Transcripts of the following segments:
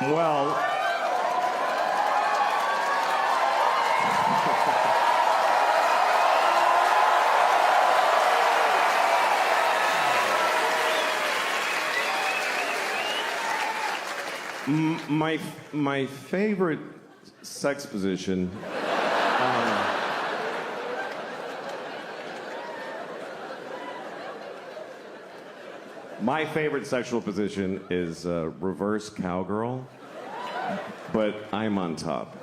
Well, my favorite sex position. My favorite sexual position is reverse cowgirl, but I'm on top.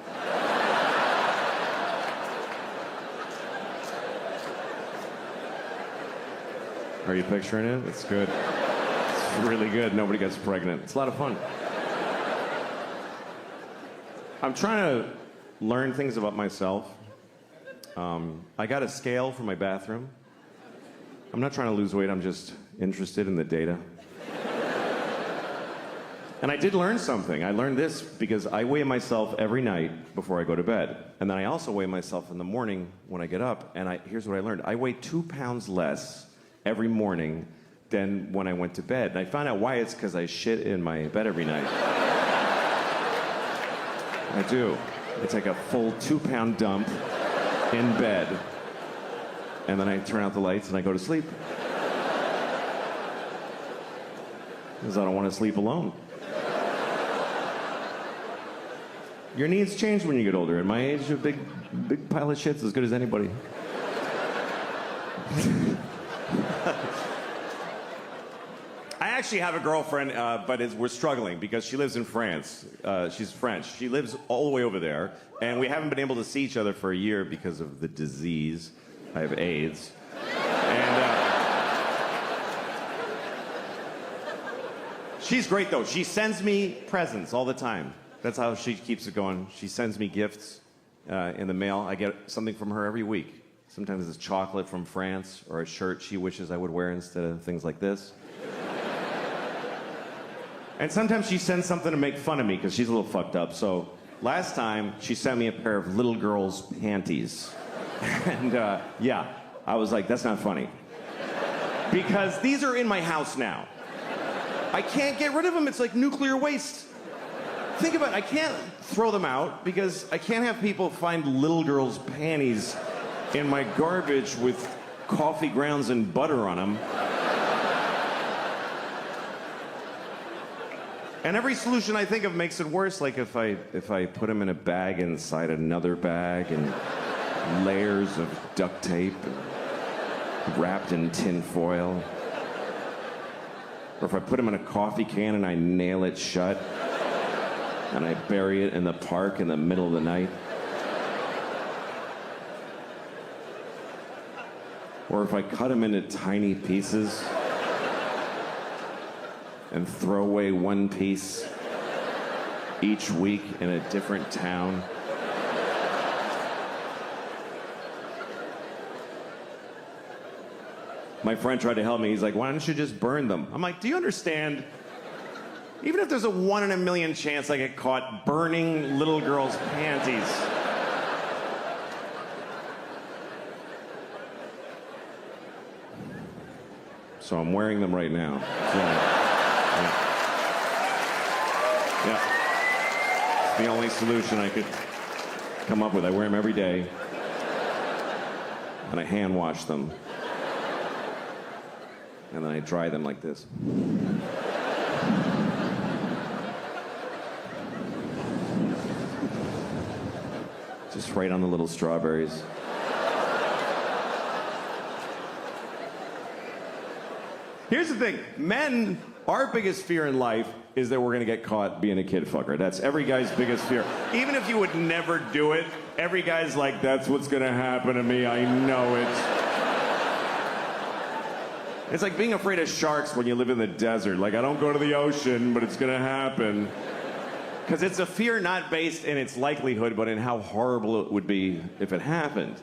Are you picturing it? It's good. It's really good. Nobody gets pregnant. It's a lot of fun. I'm trying to learn things about myself. I got a scale for my bathroom. I'm not trying to lose weight, I'm just interested in the data. And I did learn something. I learned this because I weigh myself every night before I go to bed. And then I also weigh myself in the morning when I get up. And here's what I learned. I weigh 2 pounds less every morning than when I went to bed. And I found out why. It's because I shit in my bed every night. I do. I take a full 2-pound dump in bed. And then I turn out the lights and I go to sleep. Because I don't want to sleep alone. Your needs change when you get older. At my age, a big pile of shit's as good as anybody. I actually have a girlfriend, but we're struggling because she lives in France. She's French. She lives all the way over there, and we haven't been able to see each other for a year because of the disease. I have AIDS. And she's great, though. She sends me presents all the time. That's how she keeps it going. She sends me gifts in the mail. I get something from her every week. Sometimes it's chocolate from France or a shirt she wishes I would wear instead of things like this. And sometimes she sends something to make fun of me because she's a little fucked up. So last time, she sent me a pair of little girl's panties. And yeah, I was like, that's not funny. Because these are in my house now. I can't get rid of them. It's like nuclear waste. Think about it. I can't throw them out because I can't have people find little girls' panties in my garbage with coffee grounds and butter on them. And every solution I think of makes it worse. Like if I put them in a bag inside another bag and layers of duct tape and wrapped in tin foil. Or if I put them in a coffee can and I nail it shut and I bury it in the park in the middle of the night. Or if I cut them into tiny pieces and throw away one piece each week in a different town. My friend tried to help me. He's like, why don't you just burn them? I'm like, do you understand? Even if there's a 1 in a million chance I get caught burning little girls' panties. So I'm wearing them right now. Yeah. It's the only solution I could come up with. I wear them every day. And I hand wash them. And then I dry them like this. Just right on the little strawberries. Here's the thing, men, our biggest fear in life is that we're gonna get caught being a kid fucker. That's every guy's biggest fear. Even if you would never do it, every guy's like, that's what's gonna happen to me, I know it. It's like being afraid of sharks when you live in the desert. Like, I don't go to the ocean, but it's gonna happen. Because it's a fear not based in its likelihood, but in how horrible it would be if it happened.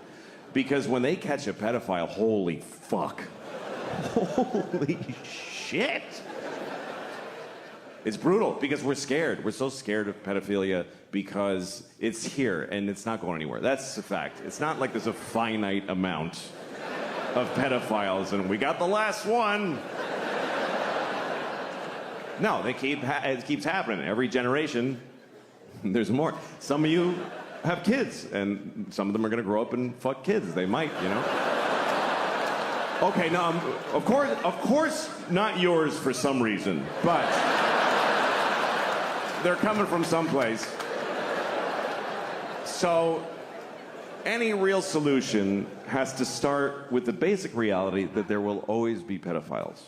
Because when they catch a pedophile, holy fuck. Holy shit. It's brutal because we're scared. We're so scared of pedophilia because it's here and it's not going anywhere. That's a fact. It's not like there's a finite amount. of pedophiles, and we got the last one. No, it keeps happening. Every generation, there's more. Some of you have kids, and some of them are going to grow up and fuck kids. They might, you know. Okay, no, of course, not yours for some reason, but they're coming from someplace. So, any real solution has to start with the basic reality that there will always be pedophiles.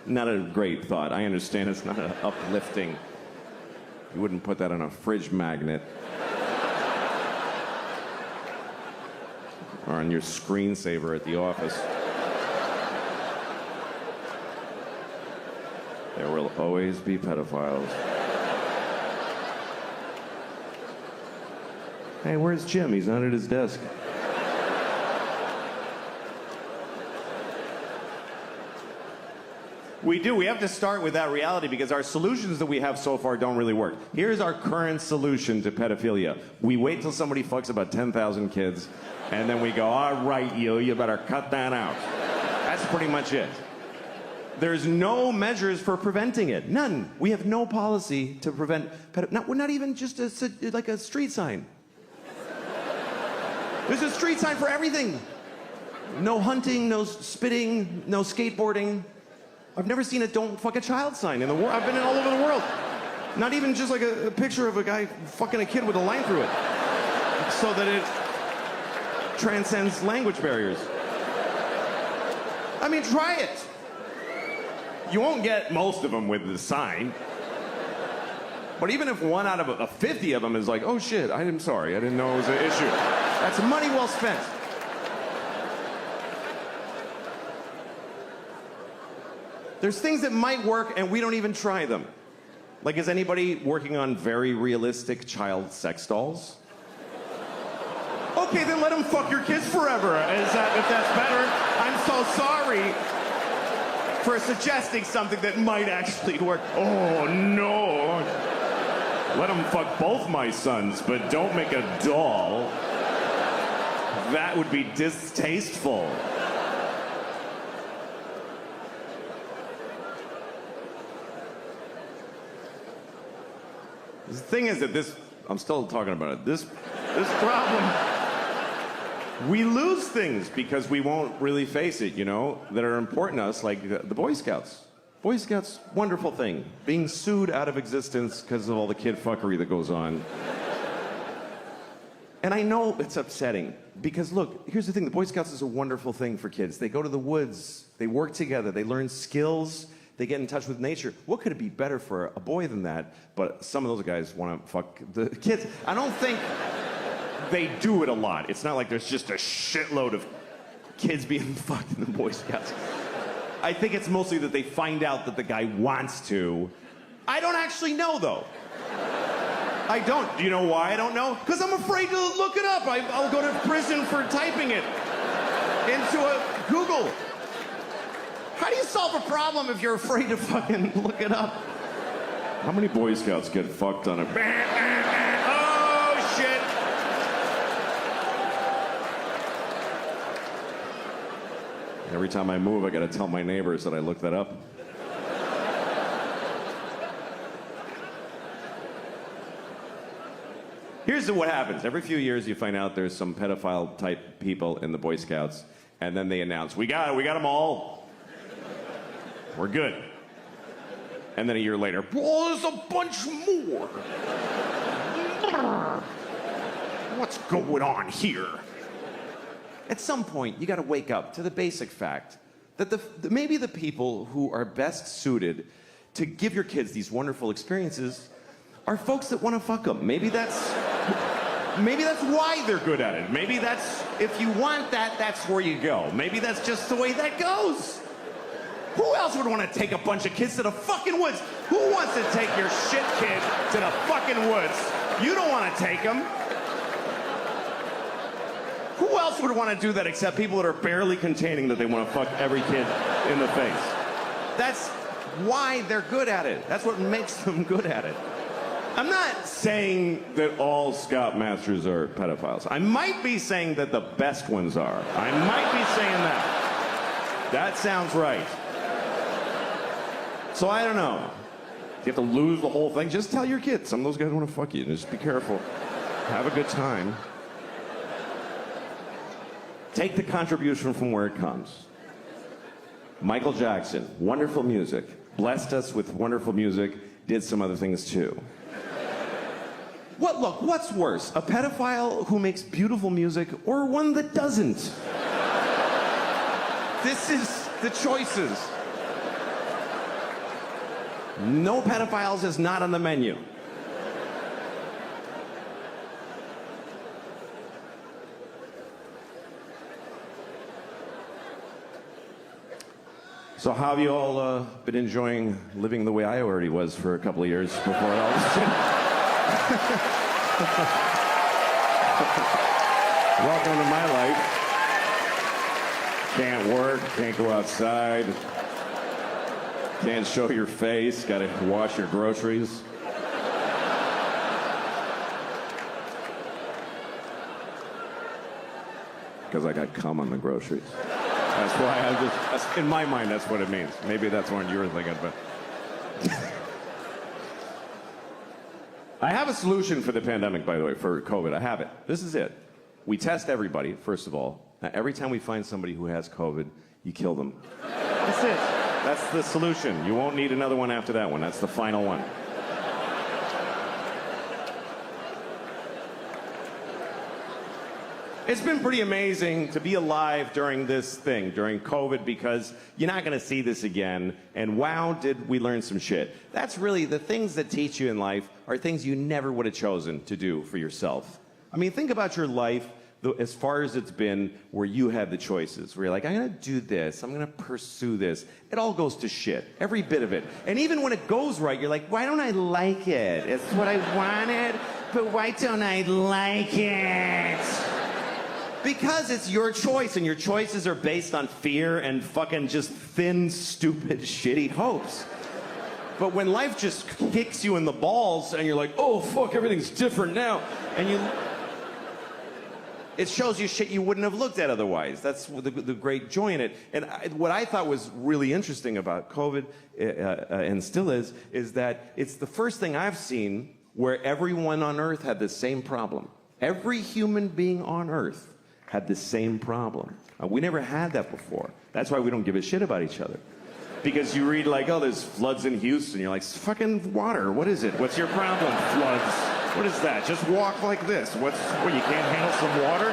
Not a great thought. I understand it's not uplifting. You wouldn't put that on a fridge magnet. Or on your screensaver at the office. There will always be pedophiles. Hey, where's Jim? He's not at his desk. We do. We have to start with that reality because our solutions that we have so far don't really work. Here's our current solution to pedophilia. We wait till somebody fucks about 10,000 kids, and then we go, all right, you better cut that out. That's pretty much it. There's no measures for preventing it. None. We have no policy to prevent not even just like a street sign. There's a street sign for everything. No hunting, no spitting, no skateboarding. I've never seen a don't fuck a child sign in the world. I've been all over the world. Not even just like a picture of a guy fucking a kid with a line through it. So that it transcends language barriers. I mean, try it. You won't get most of them with the sign. But even if one out of 50 of them is like, oh shit, I'm sorry, I didn't know it was an issue. That's money well spent. There's things that might work and we don't even try them. Like, is anybody working on very realistic child sex dolls? Okay, then let them fuck your kids forever. If that's better, I'm so sorry for suggesting something that might actually work. Oh no. Let them fuck both my sons, but don't make a doll. That would be distasteful. The thing is that I'm still talking about it, this problem, we lose things because we won't really face it, you know, that are important to us, like the Boy Scouts. Boy Scouts, wonderful thing. Being sued out of existence because of all the kid fuckery that goes on. And I know it's upsetting because, look, here's the thing. The Boy Scouts is a wonderful thing for kids. They go to the woods, they work together, they learn skills, they get in touch with nature. What could it be better for a boy than that? But some of those guys want to fuck the kids. I don't think they do it a lot. It's not like there's just a shitload of kids being fucked in the Boy Scouts. I think it's mostly that they find out that the guy wants to. I don't actually know, though. I don't. Do you know why I don't know? Because I'm afraid to look it up. I'll go to prison for typing it into a Google. How do you solve a problem if you're afraid to fucking look it up? How many Boy Scouts get fucked on a... Oh, shit. Every time I move, I gotta tell my neighbors that I looked that up. Here's what happens. Every few years, you find out there's some pedophile-type people in the Boy Scouts, and then they announce, we got them all. We're good. And then a year later, oh, there's a bunch more. What's going on here? At some point, you got to wake up to the basic fact that maybe the people who are best suited to give your kids these wonderful experiences are folks that want to fuck them. Maybe that's why they're good at it. Maybe that's, if you want that, that's where you go. Maybe that's just the way that goes. Who else would want to take a bunch of kids to the fucking woods? Who wants to take your shit kid to the fucking woods? You don't want to take him. Who else would want to do that except people that are barely containing that they want to fuck every kid in the face? That's why they're good at it. That's what makes them good at it. I'm not saying that all scoutmasters are pedophiles. I might be saying that the best ones are. I might be saying that. That sounds right. So I don't know. You have to lose the whole thing. Just tell your kids. Some of those guys want to fuck you. Just be careful. Have a good time. Take the contribution from where it comes. Michael Jackson, wonderful music. Blessed us with wonderful music. Did some other things too. What's worse? A pedophile who makes beautiful music or one that doesn't? This is the choices. No pedophiles is not on the menu. So how have you all been enjoying living the way I already was for a couple of years before all this shit? Welcome to my life. Can't work, can't go outside, can't show your face, gotta wash your groceries. Because I got cum on the groceries. That's why in my mind, that's what it means. Maybe that's what you were thinking, but. I have a solution for the pandemic, by the way, for COVID. I have it. This is it. We test everybody, first of all. Now, every time we find somebody who has COVID, you kill them. That's it. That's the solution. You won't need another one after that one. That's the final one. It's been pretty amazing to be alive during this thing, during COVID, because you're not going to see this again. And wow, did we learn some shit. That's really the things that teach you in life are things you never would have chosen to do for yourself. I mean, think about your life as far as it's been where you had the choices, where you're like, I'm going to do this, I'm going to pursue this. It all goes to shit, every bit of it. And even when it goes right, you're like, why don't I like it? It's what I wanted, but why don't I like it? Because it's your choice, and your choices are based on fear and fucking just thin, stupid, shitty hopes. But when life just kicks you in the balls and you're like, oh, fuck, everything's different now, and it shows you shit you wouldn't have looked at otherwise. That's the great joy in it. And what I thought was really interesting about COVID, and still is that it's the first thing I've seen where everyone on Earth had the same problem. Every human being on Earth had the same problem. We never had that before. That's why we don't give a shit about each other. Because you read like, oh, there's floods in Houston. You're like, it's fucking water. What is it? What's your problem? Floods. What is that? Just walk like this. What, you can't handle some water?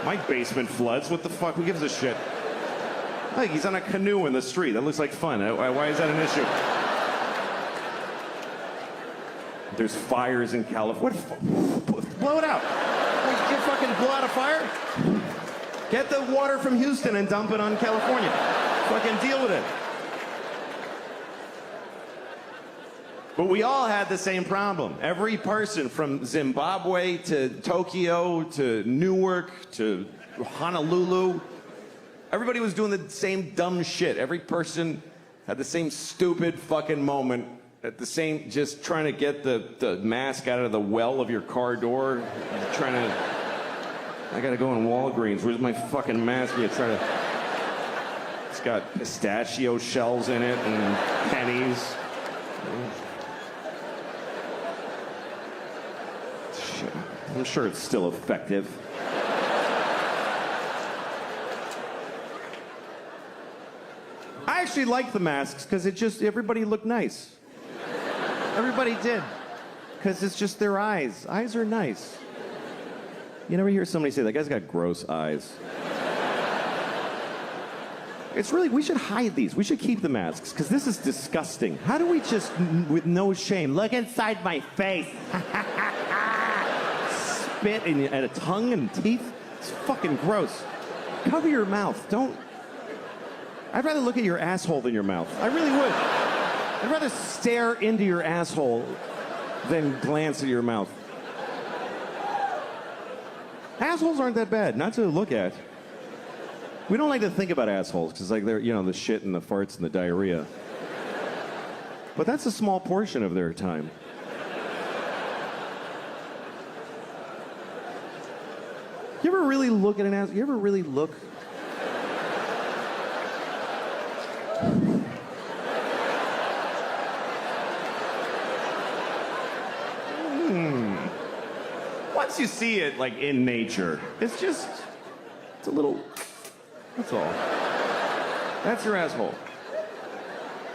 My basement floods. What the fuck? Who gives a shit? Like, he's on a canoe in the street. That looks like fun. Why is that an issue? There's fires in California. Blow it out. You fucking blow out a fire? Get the water from Houston and dump it on California. Fucking deal with it. But we all had the same problem. Every person from Zimbabwe to Tokyo to Newark to Honolulu, everybody was doing the same dumb shit. Every person had the same stupid fucking moment at the same, just trying to get the mask out of the well of your car door. Trying to, I gotta go in Walgreens. Where's my fucking mask? You try to, it's got pistachio shells in it and pennies. Shit. I'm sure it's still effective. I actually like the masks because everybody looked nice. Everybody did. Because it's just their eyes. Eyes are nice. You never hear somebody say, that guy's got gross eyes. It's really, we should hide these. We should keep the masks, because this is disgusting. How do we just, with no shame, look inside my face? Spit at a tongue and teeth? It's fucking gross. Cover your mouth. Don't. I'd rather look at your asshole than your mouth. I really would. I'd rather stare into your asshole than glance at your mouth. Assholes aren't that bad, not to look at. We don't like to think about assholes because, like, they're, the shit and the farts and the diarrhea. But that's a small portion of their time. You ever really look at an ass? You ever really look? Once you see it, like, in nature, it's a little, that's all. That's your asshole.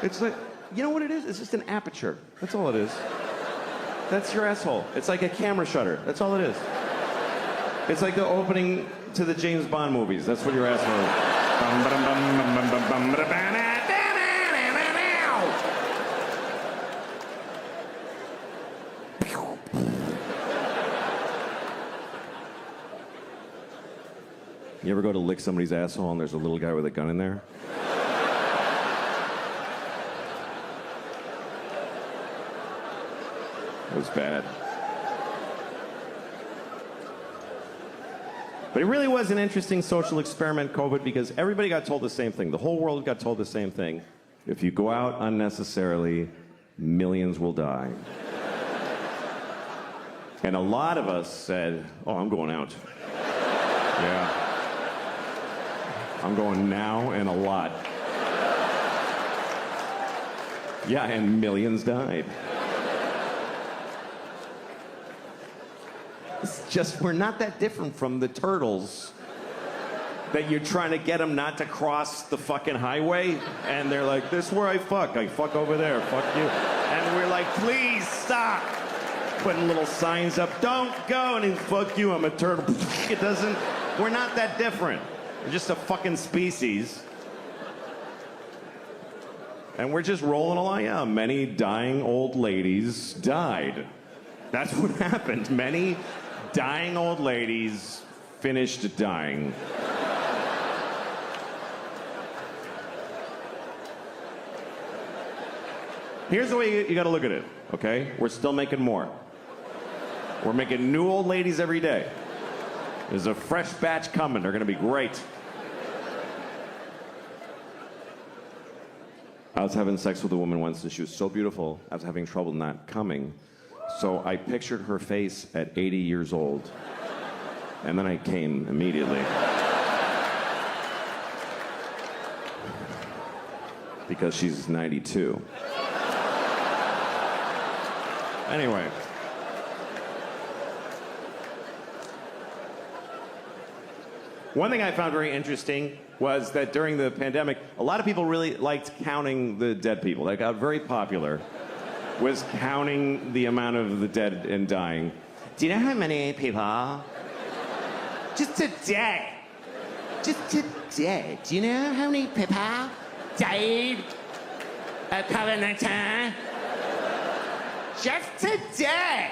It's like, you know what it is? It's just an aperture. That's all it is. That's your asshole. It's like a camera shutter. That's all it is. It's like the opening to the James Bond movies. That's what your asshole is. You ever go to lick somebody's asshole and there's a little guy with a gun in there? It was bad. But it really was an interesting social experiment, COVID, because everybody got told the same thing. The whole world got told the same thing. If you go out unnecessarily, millions will die. And a lot of us said, oh, I'm going out. Yeah. I'm going now and a lot. Yeah, and millions died. It's just, we're not that different from the turtles that you're trying to get them not to cross the fucking highway, and they're like, this is where I fuck over there, fuck you. And we're like, please stop. Putting little signs up, don't go, and then fuck you, I'm a turtle. It doesn't, we're not that different. We're just a fucking species. And we're just rolling along. Yeah, many dying old ladies died. That's what happened. Many dying old ladies finished dying. Here's the way you gotta look at it, okay? We're still making more. We're making new old ladies every day. There's a fresh batch coming. They're gonna be great. I was having sex with a woman once and she was so beautiful, I was having trouble not coming. So I pictured her face at 80 years old. And then I came immediately. Because she's 92. Anyway. One thing I found very interesting was that during the pandemic, a lot of people really liked counting the dead people. That got very popular, was counting the amount of the dead and dying. Do you know how many people? Just today. Just today. Do you know how many people died of COVID-19? Just today.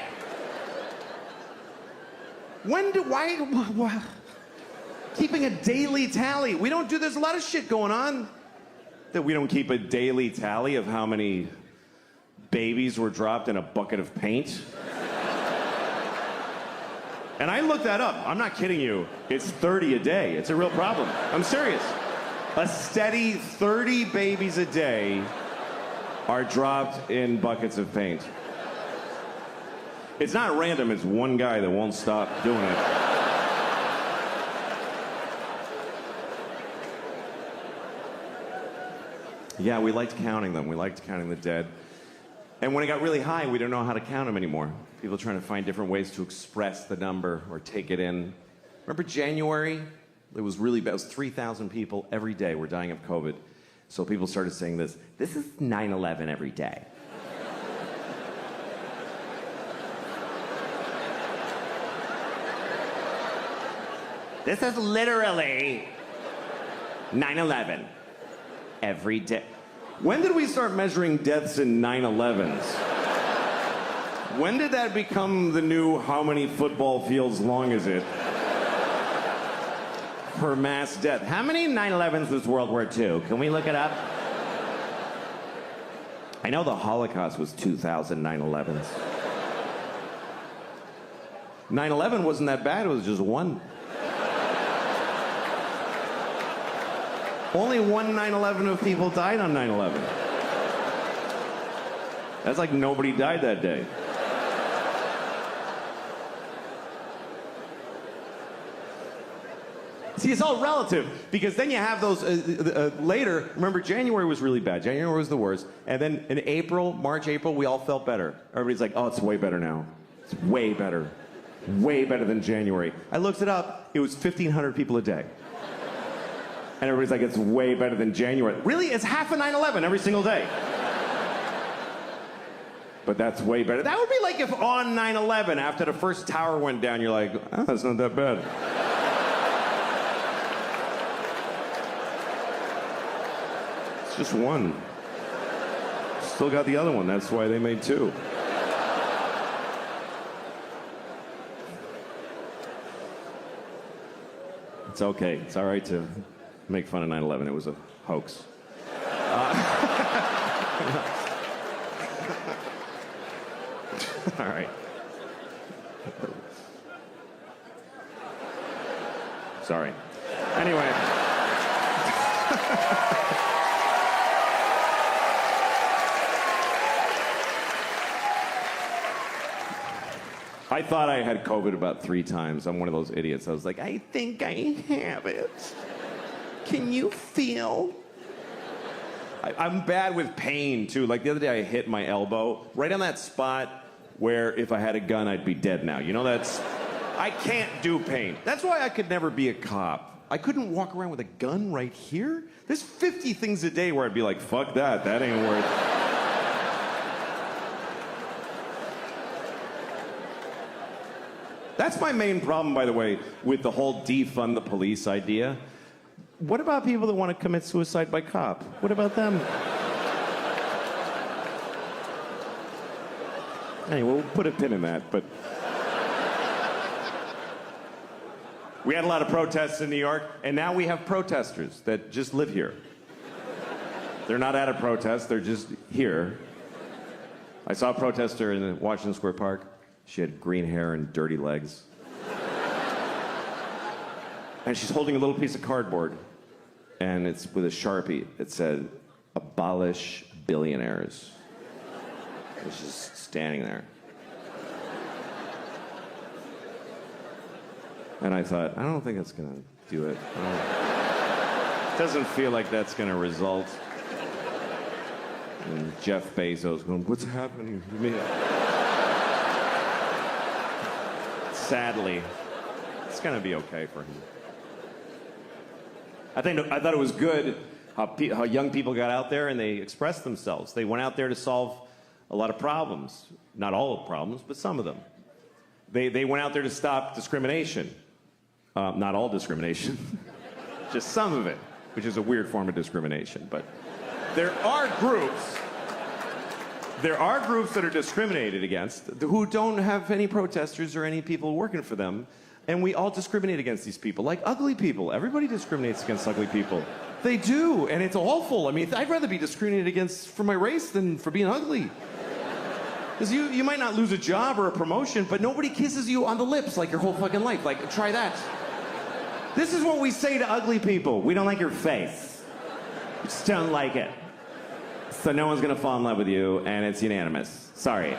Why? Keeping a daily tally. We don't do, there's a lot of shit going on that we don't keep a daily tally of how many babies were dropped in a bucket of paint. And I looked that up. I'm not kidding you. It's 30 a day. It's a real problem. I'm serious. A steady 30 babies a day are dropped in buckets of paint. It's not random. It's one guy that won't stop doing it. Yeah, we liked counting them. We liked counting the dead. And when it got really high, we didn't know how to count them anymore. People trying to find different ways to express the number or take it in. Remember January? It was really bad. It was 3,000 people every day were dying of COVID. So people started saying this is 9/11 every day. This is literally 9/11 every day. When did we start measuring deaths in 9/11s? When did that become the new how many football fields long is it? Per mass death. How many 9/11s was World War II? Can we look it up? I know the Holocaust was 2,000 9/11s. 9/11 wasn't that bad, it was just one. Only one 9/11 of people died on 9/11. That's like nobody died that day. See, it's all relative because then you have those later. Remember, January was really bad. January was the worst. And then in April, March, April, we all felt better. Everybody's like, oh, it's way better now. It's way better. Way better than January. I looked it up. It was 1,500 people a day. And everybody's like, it's way better than January. Really? It's half of 9/11 every single day. But that's way better. That would be like if on 9/11, after the first tower went down, you're like, oh, that's not that bad. It's just one. Still got the other one. That's why they made two. It's okay. It's all right to make fun of 9/11. It was a hoax. All right. Sorry. Anyway. I thought I had COVID about 3 times. I'm one of those idiots. I was like, I think I have it. Can you feel? I'm bad with pain, too. Like the other day, I hit my elbow right on that spot where if I had a gun, I'd be dead now. You know, I can't do pain. That's why I could never be a cop. I couldn't walk around with a gun right here. There's 50 things a day where I'd be like, fuck that. That ain't worth it. That's my main problem, by the way, with the whole defund the police idea. What about people that want to commit suicide by cop? What about them? Anyway, we'll put a pin in that, but... We had a lot of protests in New York, and now we have protesters that just live here. They're not at a protest, they're just here. I saw a protester in Washington Square Park. She had green hair and dirty legs. And she's holding a little piece of cardboard. And it's with a Sharpie. It said, abolish billionaires. And she's just standing there. And I thought, I don't think that's going to do it. It doesn't feel like that's going to result. And Jeff Bezos going, what's happening to me? Sadly, it's going to be okay for him. I thought it was good how young people got out there and they expressed themselves. They went out there to solve a lot of problems. Not all of the problems, but some of them. They went out there to stop discrimination. Not all discrimination. Just some of it, which is a weird form of discrimination. But there are groups that are discriminated against who don't have any protesters or any people working for them. And we all discriminate against these people, like ugly people. Everybody discriminates against ugly people. They do, and it's awful. I mean, I'd rather be discriminated against for my race than for being ugly. Because you might not lose a job or a promotion, but nobody kisses you on the lips like your whole fucking life. Like, try that. This is what we say to ugly people. We don't like your face. We just don't like it. So no one's gonna fall in love with you, and it's unanimous. Sorry.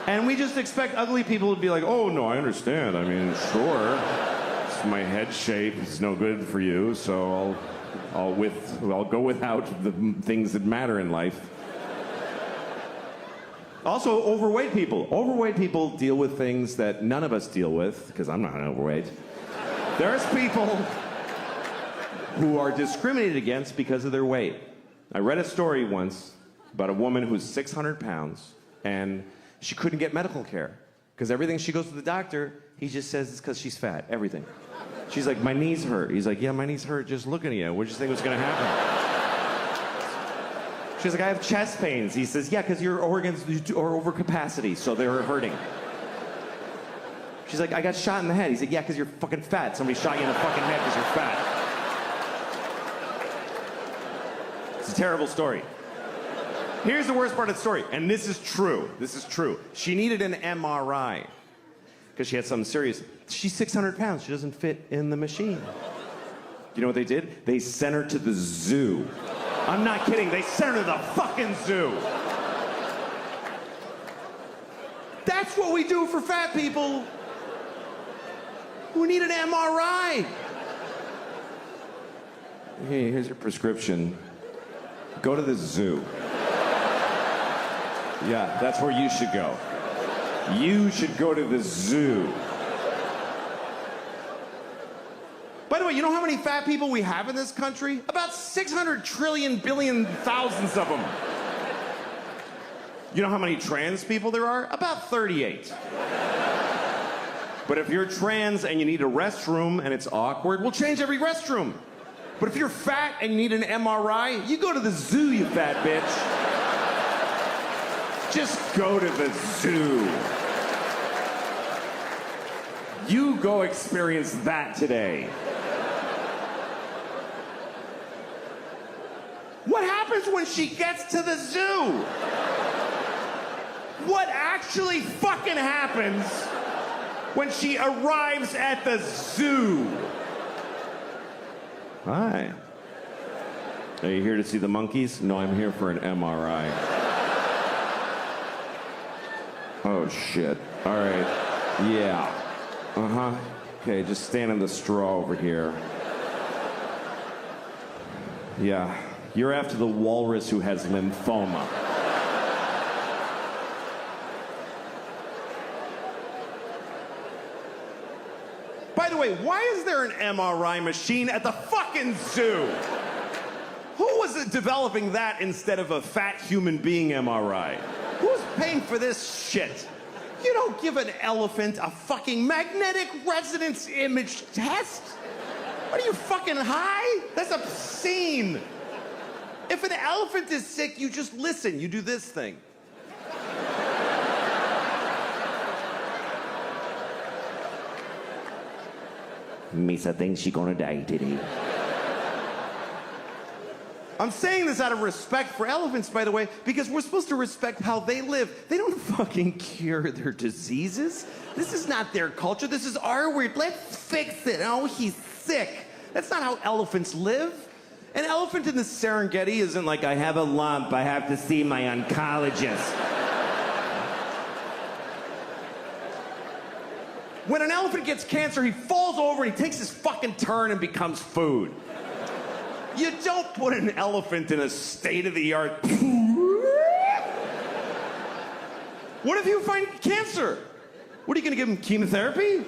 And we just expect ugly people to be like, oh, no, I understand. I mean, sure. My head shape is no good for you, so I'll go without the things that matter in life. Also, overweight people. Overweight people deal with things that none of us deal with, because I'm not overweight. There's people who are discriminated against because of their weight. I read a story once about a woman who's 600 pounds, and she couldn't get medical care. Because everything she goes to the doctor, he just says it's because she's fat. Everything. She's like, my knees hurt. He's like, yeah, my knees hurt just looking at you. What did you think was going to happen? She's like, I have chest pains. He says, yeah, because your organs are over capacity, so they're hurting. She's like, I got shot in the head. He's like, yeah, because you're fucking fat. Somebody shot you in the fucking head because you're fat. It's a terrible story. Here's the worst part of the story, and this is true. This is true. She needed an MRI because she had something serious. She's 600 pounds. She doesn't fit in the machine. You know what they did? They sent her to the zoo. I'm not kidding. They sent her to the fucking zoo. That's what we do for fat people. who need an MRI. Hey, here's your prescription. Go to the zoo. Yeah, that's where you should go. You should go to the zoo. By the way, you know how many fat people we have in this country? About 600 trillion billion thousands of them. You know how many trans people there are? About 38. But if you're trans and you need a restroom and it's awkward, we'll change every restroom. But if you're fat and you need an MRI, you go to the zoo, you fat bitch. Just go to the zoo. You go experience that today. What happens when she gets to the zoo? What actually fucking happens when she arrives at the zoo? Hi. Are you here to see the monkeys? No, I'm here for an MRI. Oh, shit. All right. Yeah. Uh-huh. Okay, just stand in the straw over here. Yeah. You're after the walrus who has lymphoma. By the way, why is there an MRI machine at the fucking zoo? Who was developing that instead of a fat human being MRI? Who's paying for this shit? You don't give an elephant a fucking magnetic resonance image test. What are you, fucking high? That's obscene. If an elephant is sick, you just listen. You do this thing. Misa thinks she's gonna die today. I'm saying this out of respect for elephants, by the way, because we're supposed to respect how they live. They don't fucking cure their diseases. This is not their culture. This is our weird. Let's fix it. Oh, he's sick. That's not how elephants live. An elephant in the Serengeti isn't like, I have a lump, I have to see my oncologist. When an elephant gets cancer, he falls over and he takes his fucking turn and becomes food. You don't put an elephant in a state-of-the-art... What if you find cancer? What, are you gonna give him chemotherapy?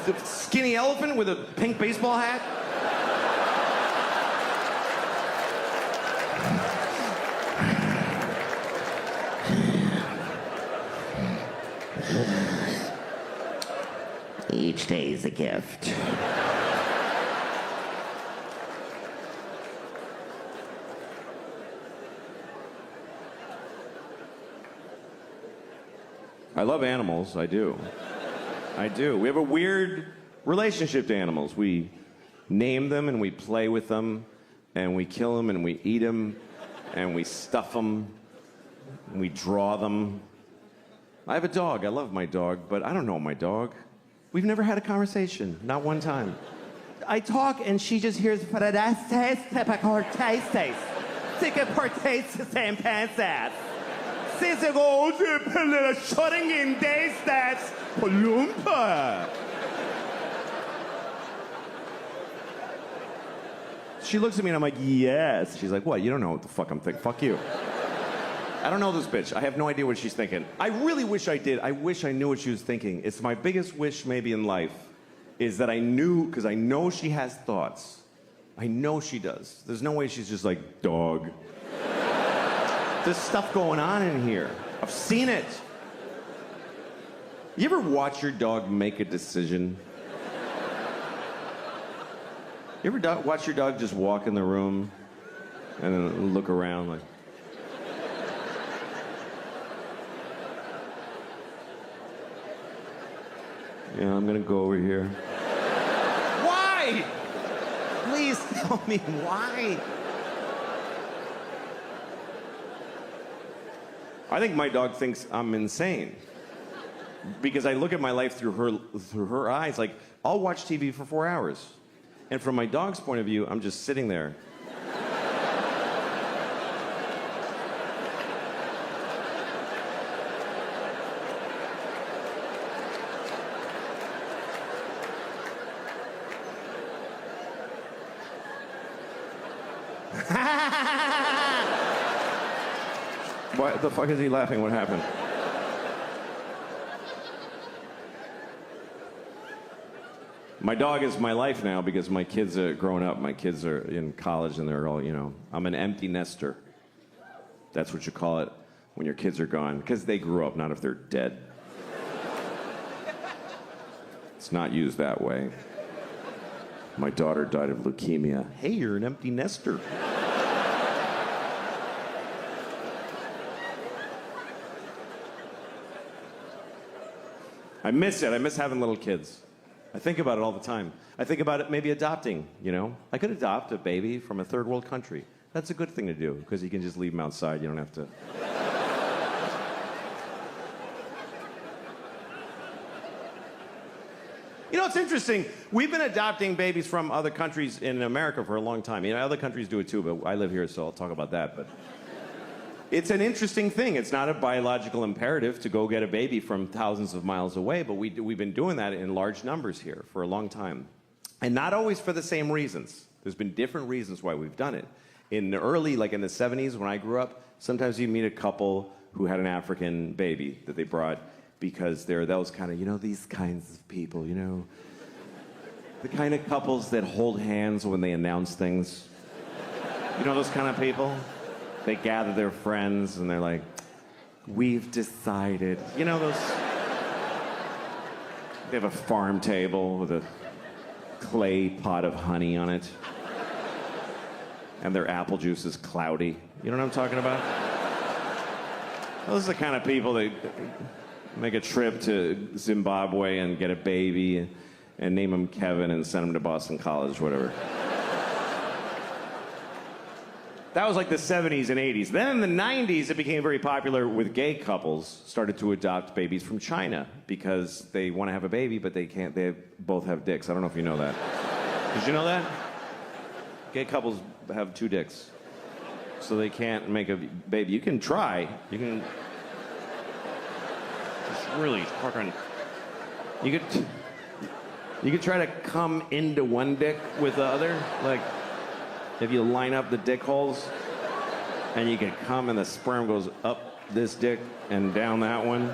The skinny elephant with a pink baseball hat? Each day is a gift. I love animals, I do. I do. We have a weird relationship to animals. We name them and we play with them and we kill them and we eat them and we stuff them and we draw them. I have a dog. I love my dog, but I don't know my dog. We've never had a conversation, not one time. I talk and she just hears She looks at me and I'm like, yes. She's like, what? You don't know what the fuck I'm thinking. Fuck you. I don't know this bitch. I have no idea what she's thinking. I really wish I did. I wish I knew what she was thinking. It's my biggest wish maybe in life is that I knew, because I know she has thoughts. I know she does. There's no way she's just like, dog. There's stuff going on in here. I've seen it. You ever watch your dog make a decision? You ever watch your dog just walk in the room and then look around like... Yeah, I'm gonna go over here. Why? Please tell me why. I think my dog thinks I'm insane. Because I look at my life through her eyes. Like, I'll watch TV for 4 hours. And from my dog's point of view, I'm just sitting there. Why the fuck is he laughing? What happened? My dog is my life now because my kids are growing up. My kids are in college and they're all, I'm an empty nester. That's what you call it when your kids are gone, because they grew up, not if they're dead. It's not used that way. My daughter died of leukemia. Hey, you're an empty nester. I miss it. I miss having little kids. I think about it all the time. I think about it maybe adopting, I could adopt a baby from a third world country. That's a good thing to do, because you can just leave them outside. You don't have to... It's interesting. We've been adopting babies from other countries in America for a long time. Other countries do it too, but I live here, so I'll talk about that. But it's an interesting thing. It's not a biological imperative to go get a baby from thousands of miles away, but we've been doing that in large numbers here for a long time. And not always for the same reasons. There's been different reasons why we've done it. In the early, like in the 70s when I grew up, sometimes you'd meet a couple who had an African baby that they brought because they're those kind of, these kinds of people, the kind of couples that hold hands when they announce things. Those kind of people? They gather their friends and they're like, we've decided. Those... They have a farm table with a clay pot of honey on it. And their apple juice is cloudy. You know what I'm talking about? Those are the kind of people that make a trip to Zimbabwe and get a baby and name him Kevin and send him to Boston College, whatever. That was like the 70s and 80s. Then in the 90s, it became very popular with gay couples started to adopt babies from China because they want to have a baby, but they can't. They both have dicks. I don't know if you know that. Did you know that? Gay couples have 2 dicks. So they can't make a baby. You can try. You can... It's really fucking... You could try to come into one dick with the other. Like, if you line up the dick holes, and you can come and the sperm goes up this dick and down that one.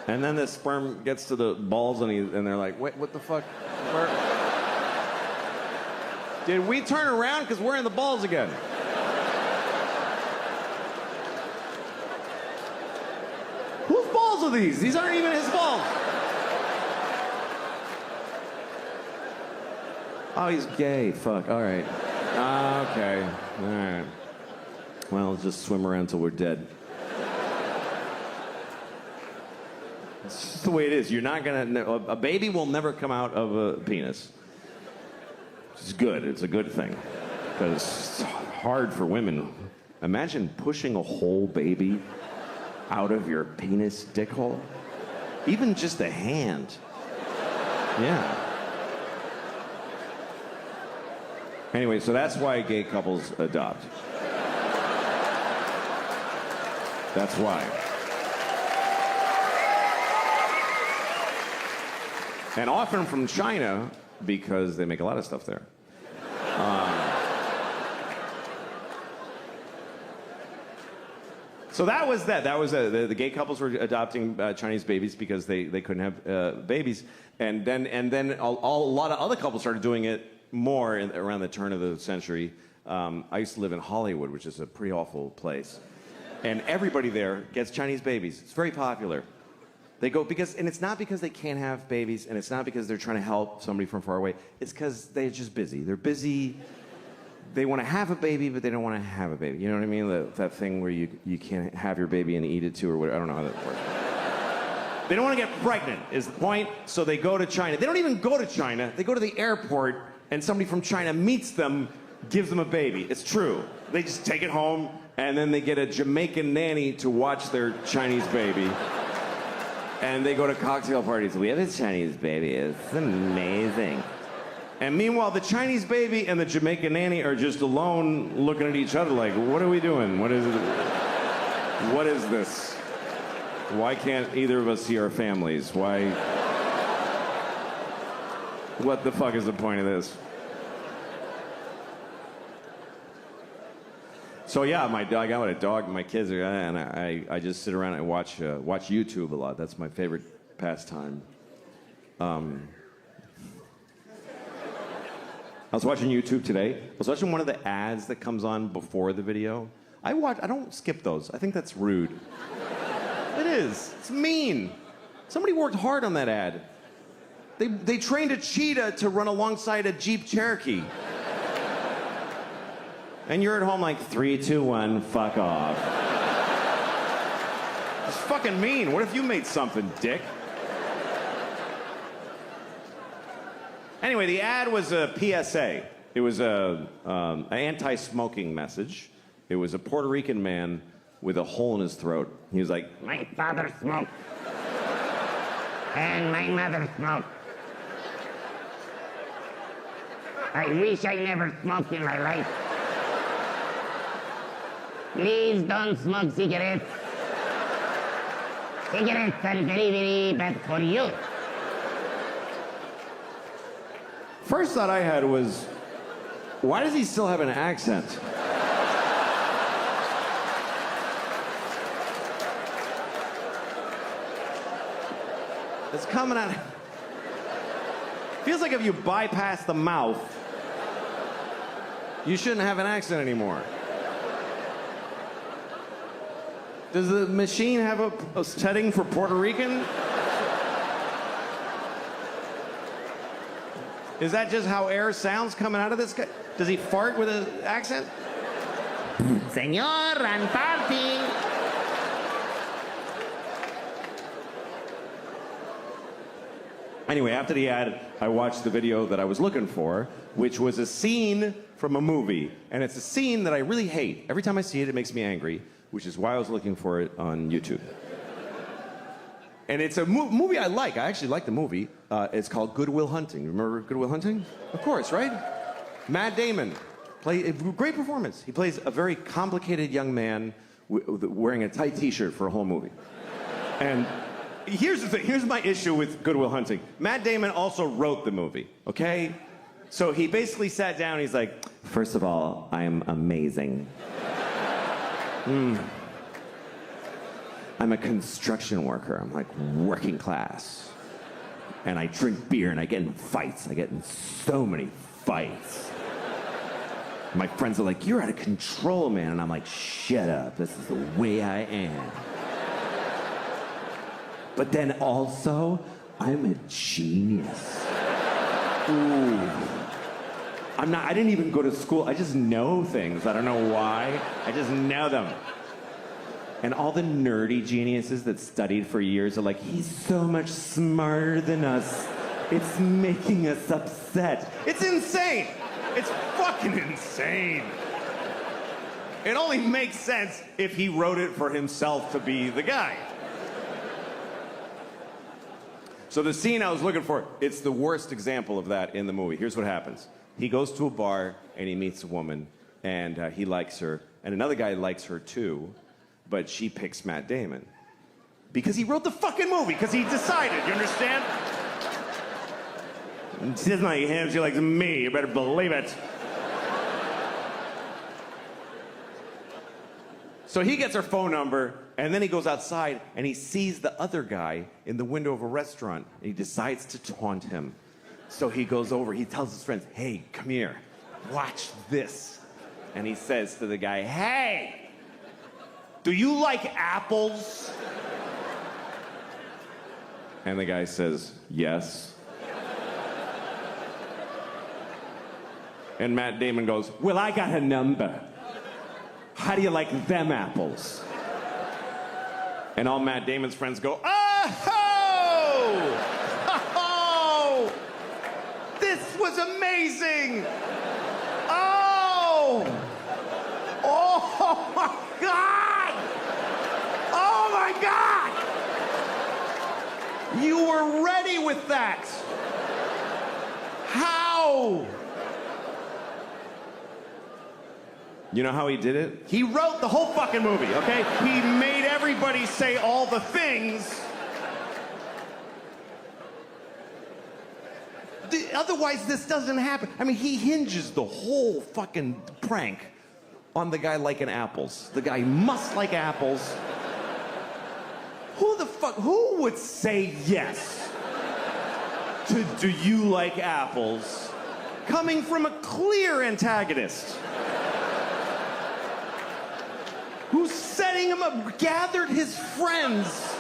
And then the sperm gets to the balls and they're like, wait, what the fuck? Did we turn around? Because we're in the balls again. Whose balls are these? These aren't even his balls. Oh, he's gay. Fuck. All right. Okay. All right. Well, let's just swim around till we're dead. It's just the way it is. You're not gonna... A baby will never come out of a penis. It's good. It's a good thing. Because it's hard for women. Imagine pushing a whole baby out of your penis dick hole. Even just a hand. Yeah. Anyway, so that's why gay couples adopt. That's why. And often from China, because they make a lot of stuff there. So that was that. That was the gay couples were adopting Chinese babies because they couldn't have babies, and then a lot of other couples started doing it more around the turn of the century. I used to live in Hollywood, which is a pretty awful place, and everybody there gets Chinese babies. It's very popular. They go and it's not because they can't have babies, and it's not because they're trying to help somebody from far away. It's because they're just busy. They're busy. They want to have a baby, but they don't want to have a baby. You know what I mean? That thing where you can't have your baby and eat it too, or whatever. I don't know how that works. They don't want to get pregnant, is the point. So they go to China. They don't even go to China. They go to the airport, and somebody from China meets them, gives them a baby. It's true. They just take it home, and then they get a Jamaican nanny to watch their Chinese baby. And they go to cocktail parties. We have a Chinese baby. It's amazing. And meanwhile, the Chinese baby and the Jamaican nanny are just alone looking at each other like, what are we doing? What is it? What is this? Why can't either of us see our families? Why? What the fuck is the point of this? So yeah, I got a dog, my kids, and I just sit around and watch YouTube a lot. That's my favorite pastime. I was watching YouTube today. I was watching one of the ads that comes on before the video. I don't skip those. I think that's rude. It is. It's mean. Somebody worked hard on that ad. They trained a cheetah to run alongside a Jeep Cherokee. And you're at home like 3, 2, 1, fuck off. It's fucking mean. What if you made something, dick? Anyway, the ad was a PSA. It was an anti-smoking message. It was a Puerto Rican man with a hole in his throat. He was like, my father smoked. And my mother smoked. I wish I never smoked in my life. Please don't smoke cigarettes. Cigarettes are very, very bad for you. First thought I had was, why does he still have an accent? It's coming out. Feels like if you bypass the mouth, you shouldn't have an accent anymore. Does the machine have a setting for Puerto Rican? Is that just how air sounds coming out of this guy? Does he fart with an accent? Señor, I'm farting. Anyway, after the ad, I watched the video that I was looking for, which was a scene from a movie. And it's a scene that I really hate. Every time I see it, it makes me angry, which is why I was looking for it on YouTube. And it's a movie I like. I actually like the movie. It's called Good Will Hunting. Remember Good Will Hunting? Of course, right? Matt Damon. Great performance. He plays a very complicated young man wearing a tight t-shirt for a whole movie. And here's the thing. Here's my issue with Good Will Hunting. Matt Damon also wrote the movie, okay? So he basically sat down and he's like, first of all, I am amazing. I'm a construction worker. I'm like working class. And I drink beer and I get in fights. I get in so many fights. My friends are like, you're out of control, man. And I'm like, shut up. This is the way I am. But then also, I'm a genius. Ooh. I didn't even go to school. I just know things. I don't know why. I just know them. And all the nerdy geniuses that studied for years are like, he's so much smarter than us. It's making us upset. It's insane. It's fucking insane. It only makes sense if he wrote it for himself to be the guy. So the scene I was looking for, it's the worst example of that in the movie. Here's what happens. He goes to a bar and he meets a woman and he likes her. And another guy likes her too. But she picks Matt Damon. Because he wrote the fucking movie, because he decided, you understand? She doesn't like him, she likes me, you better believe it. So he gets her phone number, and then he goes outside, and he sees the other guy in the window of a restaurant, and he decides to taunt him. So he goes over, he tells his friends, hey, come here, watch this. And he says to the guy, hey! Do you like apples? And the guy says, yes. And Matt Damon goes, well, I got a number. How do you like them apples? And all Matt Damon's friends go, oh! Oh! This was amazing! Oh! Oh my God! Oh my God! You were ready with that. How? You know how he did it? He wrote the whole fucking movie, okay? He made everybody say all the things. Otherwise, this doesn't happen. I mean, he hinges the whole fucking prank on the guy liking apples. The guy must like apples. Who would say yes to do you like apples coming from a clear antagonist? Who's setting him up, gathered his friends.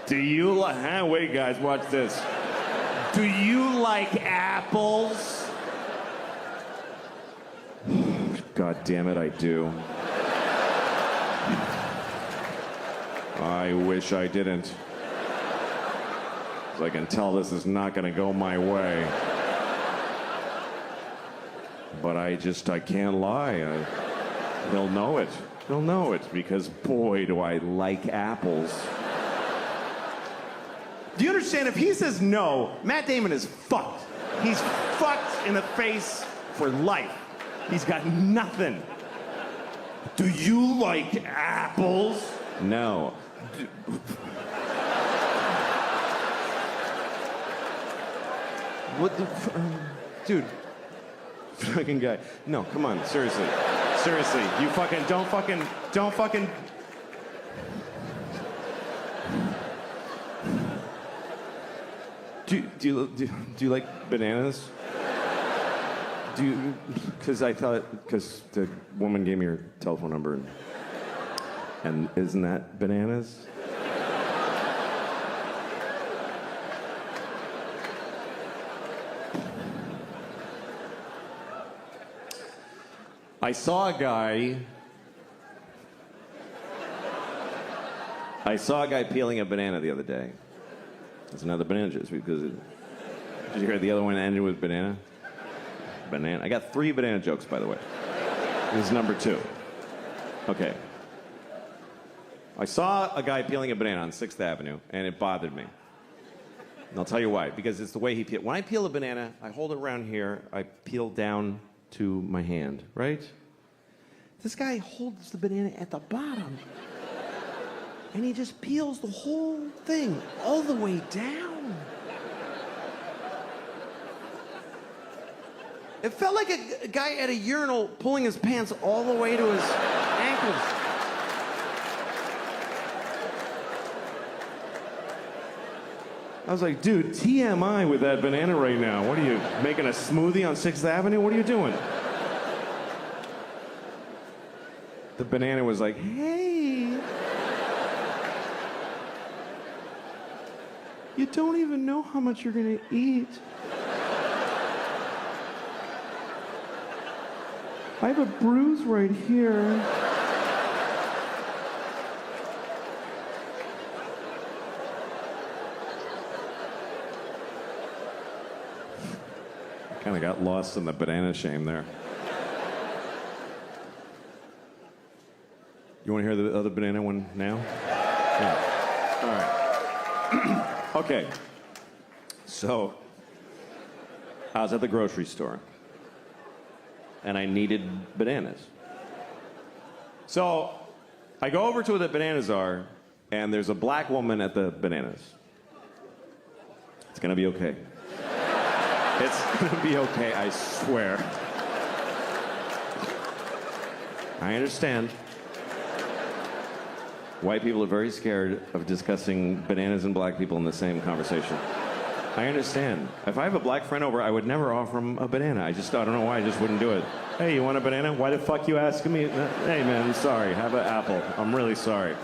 Do you like, wait guys, watch this. Do you like apples? God damn it, I do. I wish I didn't. 'Cause I can tell this is not gonna go my way. But I can't lie. He'll know it. He'll know it because boy, do I like apples. Do you understand? If he says no, Matt Damon is fucked. He's fucked in the face for life. He's got nothing. Do you like apples? No. What the dude? Fucking guy. No, come on, seriously. Seriously, you don't fucking. Do you like bananas? Because the woman gave me her telephone number, and isn't that bananas? I saw a guy peeling a banana the other day. That's another banana juice because did you hear the other one ended with banana? Banana. I got 3 banana jokes, by the way. This is number 2. Okay. I saw a guy peeling a banana on 6th Avenue, and it bothered me. And I'll tell you why. Because it's the way he peeled. When I peel a banana, I hold it around here. I peel down to my hand, right? This guy holds the banana at the bottom. And he just peels the whole thing all the way down. It felt like a guy at a urinal pulling his pants all the way to his ankles. I was like, dude, TMI with that banana right now. What are you, making a smoothie on 6th Avenue? What are you doing? The banana was like, hey. You don't even know how much you're gonna eat. I have a bruise right here. Kind of got lost in the banana shame there. You want to hear the other banana one now? Yeah. All right. Okay. So, I was at the grocery store, and I needed bananas. So, I go over to where the bananas are, and there's a black woman at the bananas. It's gonna be okay. It's gonna be okay, I swear. I understand. White people are very scared of discussing bananas and black people in the same conversation. I understand. If I have a black friend over, I would never offer him a banana. I don't know why, I just wouldn't do it. Hey, you want a banana? Why the fuck you asking me? Hey man, I'm sorry, have an apple. I'm really sorry.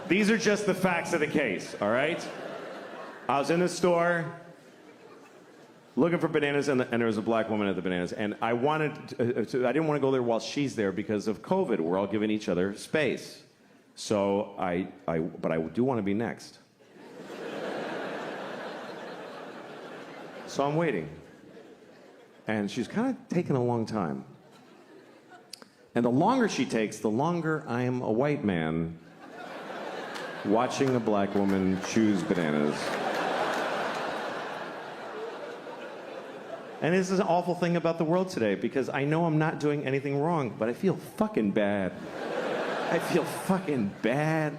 These are just the facts of the case, all right? I was in the store looking for bananas, and there was a black woman at the bananas, and I didn't want to go there while she's there because of COVID. We're all giving each other space. So but I do want to be next. So I'm waiting. And she's kind of taking a long time. And the longer she takes, the longer I am a white man watching a black woman choose bananas. And this is an awful thing about the world today because I know I'm not doing anything wrong, but I feel fucking bad. I feel fucking bad.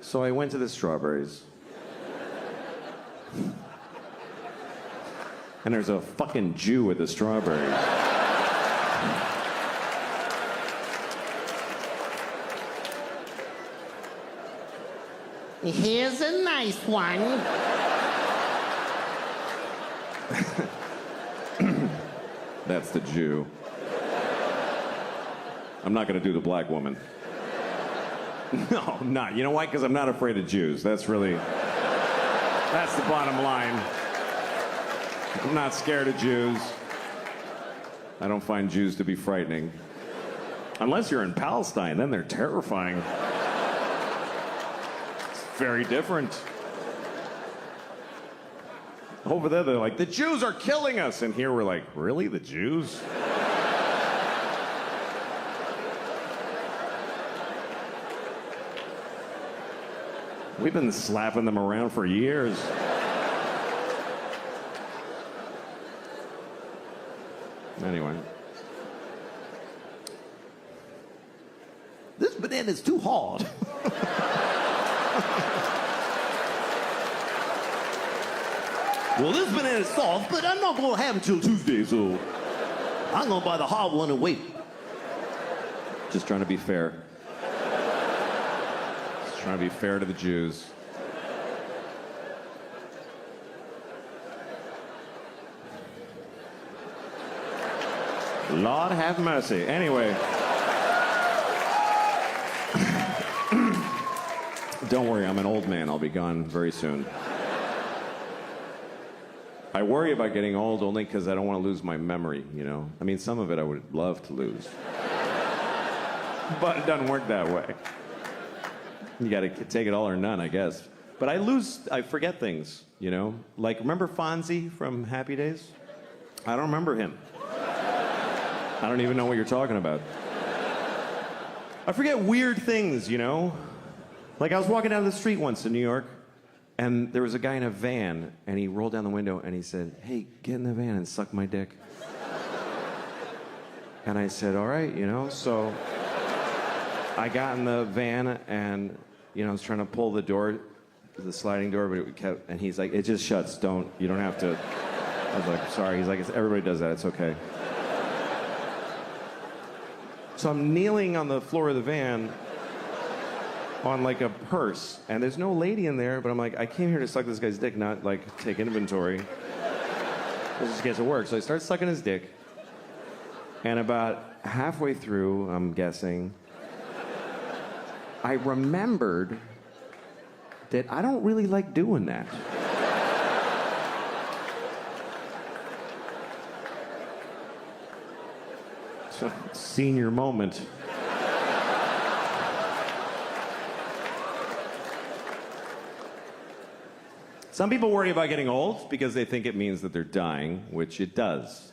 So I went to the strawberries. And there's a fucking Jew with the strawberries. Here's a nice one. That's the Jew. I'm not gonna do the black woman. No, I'm not. You know why? Because I'm not afraid of Jews. That's the bottom line. I'm not scared of Jews. I don't find Jews to be frightening. Unless you're in Palestine, then they're terrifying. It's very different. Over there, they're like, the Jews are killing us. And here we're like, really? The Jews? We've been slapping them around for years. Anyway. This banana's too hard. Well, this banana's soft, but I'm not going to have it until Tuesday, so I'm going to buy the hard one and wait. Just trying to be fair. Just trying to be fair to the Jews. Lord have mercy. Anyway. Don't worry, I'm an old man. I'll be gone very soon. I worry about getting old only because I don't want to lose my memory, you know? I mean, some of it I would love to lose. But it doesn't work that way. You got to take it all or none, I guess. But I forget things, you know? Like, remember Fonzie from Happy Days? I don't remember him. I don't even know what you're talking about. I forget weird things, you know? Like, I was walking down the street once in New York, and there was a guy in a van, and he rolled down the window, and he said, hey, get in the van and suck my dick. And I said, all right, you know? So I got in the van, and, you know, I was trying to pull the door, the sliding door, but it kept, and he's like, it just shuts, you don't have to. I was like, sorry. He's like, everybody does that, it's okay. So I'm kneeling on the floor of the van on like a purse, and there's no lady in there, but I'm like, I came here to suck this guy's dick, not like take inventory. This just gets to work. So I start sucking his dick, and about halfway through, I'm guessing, I remembered that I don't really like doing that. So, senior moment. Some people worry about getting old because they think it means that they're dying, which it does.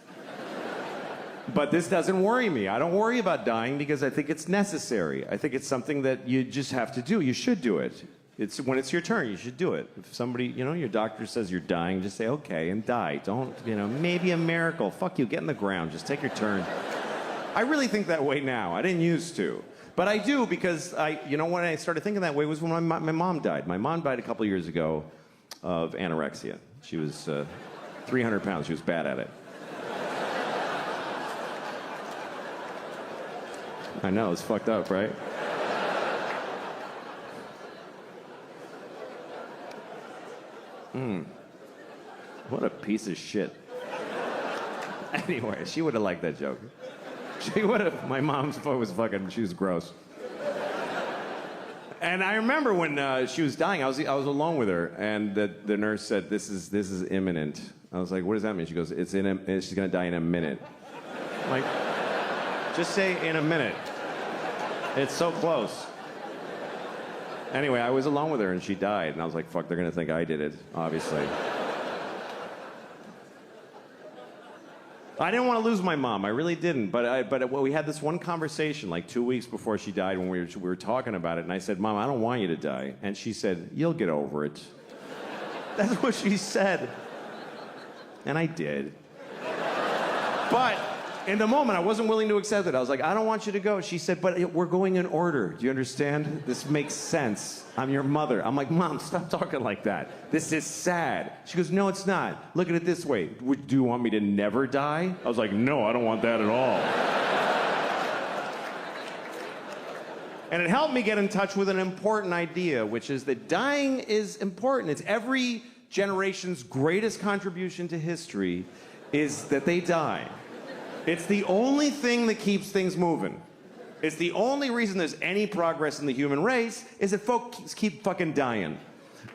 But this doesn't worry me. I don't worry about dying because I think it's necessary. I think it's something that you just have to do. You should do it. It's when it's your turn, you should do it. If somebody, you know, your doctor says you're dying, just say, okay, and die. Don't, you know, maybe a miracle. Fuck you, get in the ground. Just take your turn. I really think that way now. I didn't used to. But I do because you know, when I started thinking that way was when my mom died. My mom died a couple years ago of anorexia. She was 300 pounds. She was bad at it. I know, it's fucked up, right? What a piece of shit. Anyway, she would have liked that joke. She would have. My mom's was fucking, she was gross. And I remember when she was dying, I was alone with her, and the nurse said, this is imminent. I was like, what does that mean? She goes, she's gonna die in a minute. I'm like, just say in a minute. It's so close. Anyway, I was alone with her, and she died, and I was like, fuck, they're gonna think I did it, obviously. I didn't want to lose my mom. I really didn't. But we had this one conversation like 2 weeks before she died when we were talking about it. And I said, Mom, I don't want you to die. And she said, you'll get over it. That's what she said. And I did. But In the moment, I wasn't willing to accept it. I was like, I don't want you to go. She said, but we're going in order. Do you understand? This makes sense. I'm your mother. I'm like, Mom, stop talking like that. This is sad. She goes, no, it's not. Look at it this way. Do you want me to never die? I was like, no, I don't want that at all. And it helped me get in touch with an important idea, which is that dying is important. It's every generation's greatest contribution to history is that they die. It's the only thing that keeps things moving. It's the only reason there's any progress in the human race is that folks keep fucking dying.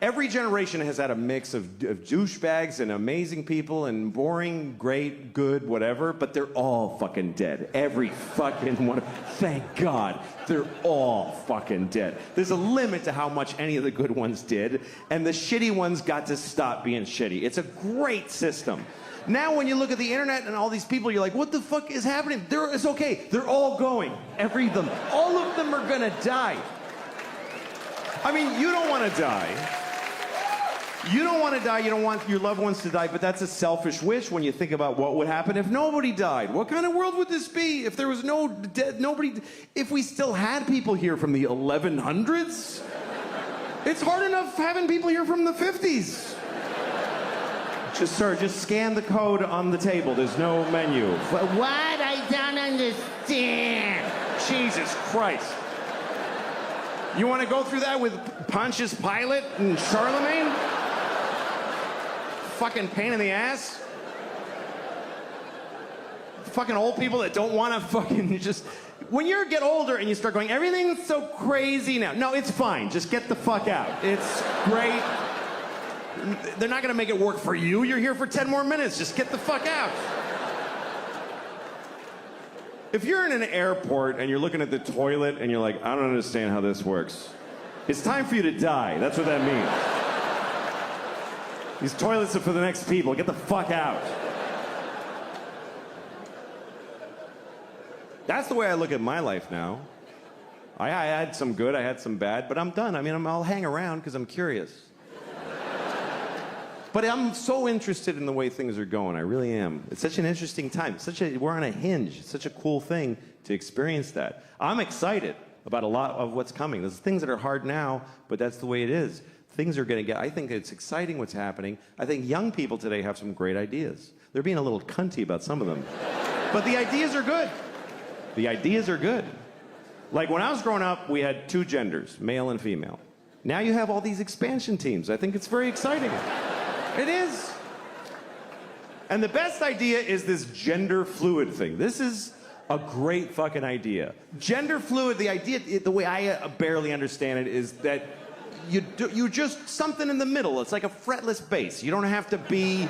Every generation has had a mix of douchebags and amazing people and boring, great, good, whatever, but they're all fucking dead. Every fucking one. Thank God, they're all fucking dead. There's a limit to how much any of the good ones did, and the shitty ones got to stop being shitty. It's a great system. Now when you look at the internet and all these people, you're like, what the fuck is happening? It's okay. They're all going. All of them are gonna die. I mean, you don't want to die. You don't want to die. You don't want your loved ones to die, but that's a selfish wish when you think about what would happen if nobody died. What kind of world would this be if there was nobody? If we still had people here from the 1100s? It's hard enough having people here from the 50s. Just scan the code on the table. There's no menu. But what? I don't understand. Jesus Christ. You want to go through that with Pontius Pilate and Charlemagne? Fucking pain in the ass. Fucking old people that don't want to fucking just... When you get older and you start going, everything's so crazy now. No, it's fine. Just get the fuck out. It's great. They're not going to make it work for you. You're here for 10 more minutes. Just get the fuck out. If you're in an airport and you're looking at the toilet and you're like, I don't understand how this works, it's time for you to die. That's what that means. These toilets are for the next people. Get the fuck out. That's the way I look at my life now. I had some good, I had some bad, but I'm done. I mean, I'll hang around because I'm curious. But I'm so interested in the way things are going. I really am. It's such an interesting time. We're on a hinge. It's such a cool thing to experience that. I'm excited about a lot of what's coming. There's things that are hard now, but that's the way it is. Things are going to get... I think it's exciting what's happening. I think young people today have some great ideas. They're being a little cunty about some of them. But the ideas are good. The ideas are good. Like when I was growing up, we had two genders, male and female. Now you have all these expansion teams. I think it's very exciting. It is. And the best idea is this gender fluid thing. This is a great fucking idea. Gender fluid, the idea, the way I barely understand it is that you just something in the middle. It's like a fretless bass. You don't have to be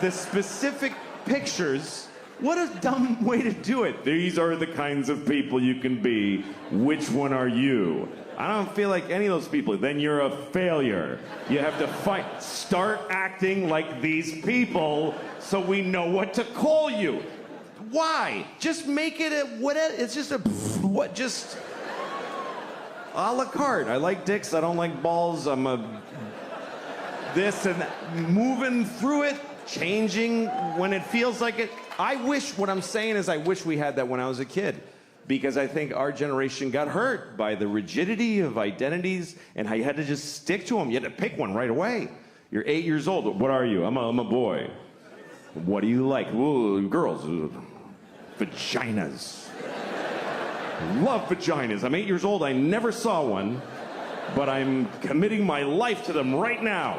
the specific pictures. What a dumb way to do it. These are the kinds of people you can be. Which one are you? I don't feel like any of those people. Then you're a failure. You have to fight. Start acting like these people so we know what to call you. Why? Just make it a whatever. It's just a what? Just a la carte. I like dicks. I don't like balls. I'm a this and that. Moving through it, changing when it feels like it. What I'm saying is I wish we had that when I was a kid. Because I think our generation got hurt by the rigidity of identities and how you had to just stick to them. You had to pick one right away. You're 8 years old. What are you? I'm a boy. What do you like? Ooh, girls. Vaginas. Love vaginas. I'm 8 years old. I never saw one, but I'm committing my life to them right now.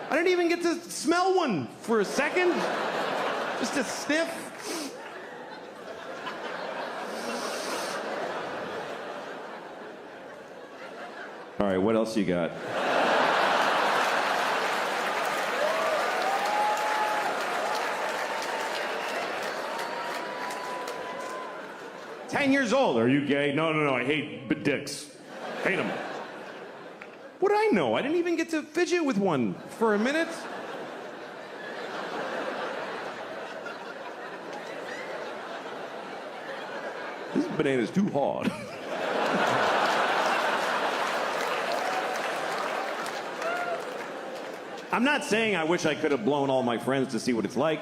I didn't even get to smell one for a second. Just a sniff. All right, what else you got? "10 years old. Are you gay?" No. I hate dicks. Hate them. What do I know? I didn't even get to fidget with one for a minute. This banana's too hard. I'm not saying I wish I could have blown all my friends to see what it's like.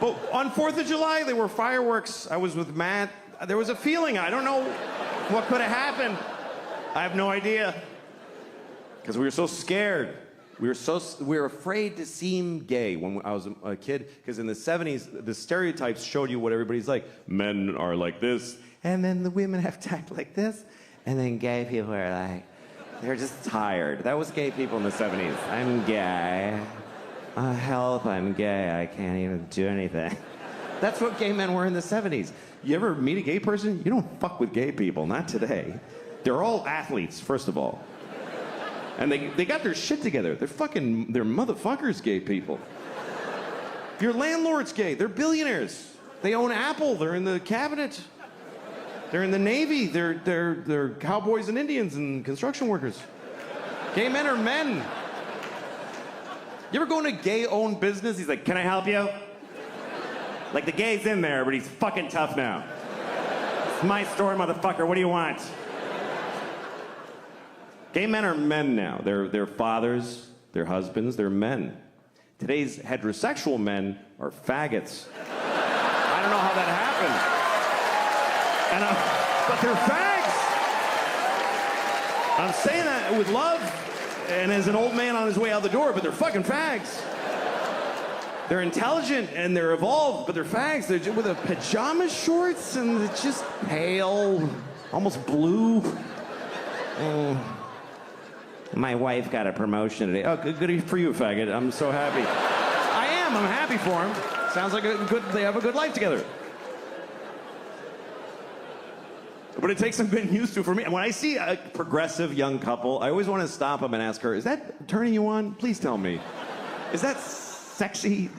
But on 4th of July, there were fireworks. I was with Matt. There was a feeling. I don't know what could have happened. I have no idea. Because we were so scared. We were afraid to seem gay when I was a kid. Because in the 70s, the stereotypes showed you what everybody's like. Men are like this, and then the women have to act like this, and then gay people are like, they're just tired. That was gay people in the 70s. I'm gay. Help, I'm gay. I can't even do anything. That's what gay men were in the 70s. You ever meet a gay person? You don't fuck with gay people, not today. They're all athletes, first of all. And they got their shit together. They're motherfuckers, gay people. Your landlord's gay. They're billionaires. They own Apple. They're in the cabinet. They're in the Navy. They're cowboys and Indians and construction workers. Gay men are men. You ever go in a gay-owned business? He's like, can I help you? Like, the gay's in there, but he's fucking tough now. It's my store, motherfucker. What do you want? Gay men are men now. They're fathers, they're husbands, they're men. Today's heterosexual men are faggots. I don't know how that happened. But they're fags. I'm saying that with love and as an old man on his way out the door, but they're fucking fags. They're intelligent and they're evolved, but they're fags. They're just with a pajama shorts and it's just pale, almost blue. My wife got a promotion today. Oh, good for you, faggot. I'm so happy. I am. I'm happy for him. Sounds like they have a good life together. But it takes some getting used to for me. And when I see a progressive young couple, I always want to stop them and ask her, is that turning you on? Please tell me. Is that sexy?